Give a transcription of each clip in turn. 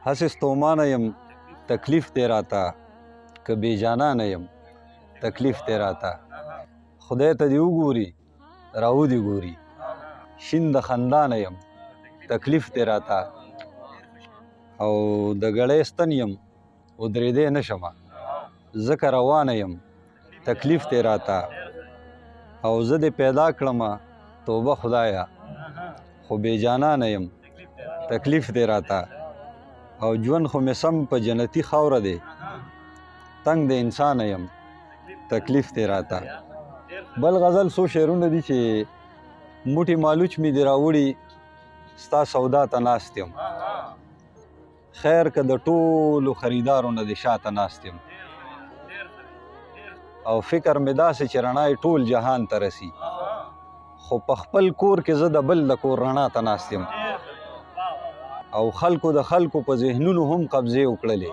هسې ستومانه یم تکلیف دی راته که بې جانانه یم تکلیف دی راته خدای ته دې وګوري راودې ګوري شین د خندانه یم تکلیف دی راته او د ګړۍ ستن یم ودرېدی نه شمه ځکه روانه یم تکلیف دی راته او زه دې پیدا کړمه توبه خدایه خو بې جانانه یم تکلیف دی راته او ژوند خو مې سم په جنتي خاوره دی تنګ د انسانه یم تکلیف دی راته بل غزل څو شعرونه دي چې موټي مالوچ مې دې راوړي ستا سودا ته ناست یم خیر که د ټولو خریدارو نه دې شاته ناست یم او فکر مې داسې چې رڼا یې ټول جهان ته رسي خو په خپل کور کې زه د بل د کور رڼا ته ناست یم او خلکو د خلکو په ذهنونو هم قبضې وکړلې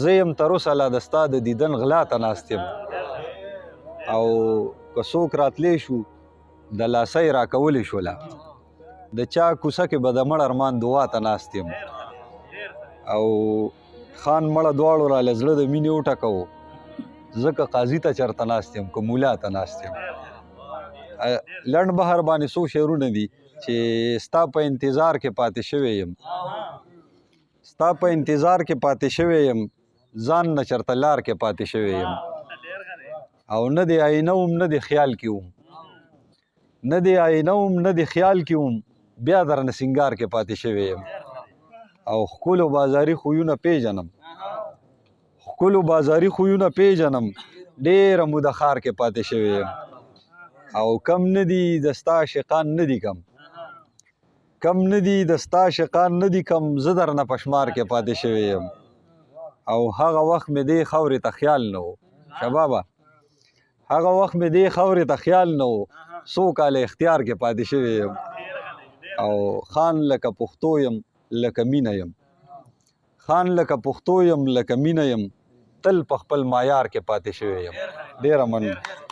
زه یم تر اوسه لا د ستا د دیدن غلا ته ناست یم او که څوک راتلی شو د لاسۍ راکولی شوله د چا کوڅه کې به د مړ ارمان دعا ته ناست یم او خان مړه دواړو راله زړه د مینې وټکوو ځکه قاضي ته چېرته ناست یم که مولا ته ناست یم لنډ بهر باندې څو شعرونه دي چې ستا په انتظار کې پاتې شوی یم ستا په انتظار کې پاتې شوی یم ځان نه چېرته لار کې پاتې شوی یم او نه د آینه وم نه د خیال کې وم نه د آینه وم نه د خیال کې وم بیا درنه سینګار کې پاتې شوی یم او ښکلو بازاري خویونه پیژنم ښکلو بازاري خویونه پیژنم ډېره موده ښار کې پاتې شوی یم او کم نه دي د ستا عاشقان نه دي کم کم نه دي د ستا عاشقان نه دي کم زه درنه په شمار کې پاتې شوی یم او هغه وخت مې دې خاورې ته خیال نه و شبابه هغه وخت مې دې خاورې ته خیال نه و څو کاله اختیار کې پاتې شوی یم او خان لکه پښتو یم لکه مینه یم خان لکه پښتو یم لکه مینه یم تل په خپل معیار کې پاتې شوی یم ډېره مننه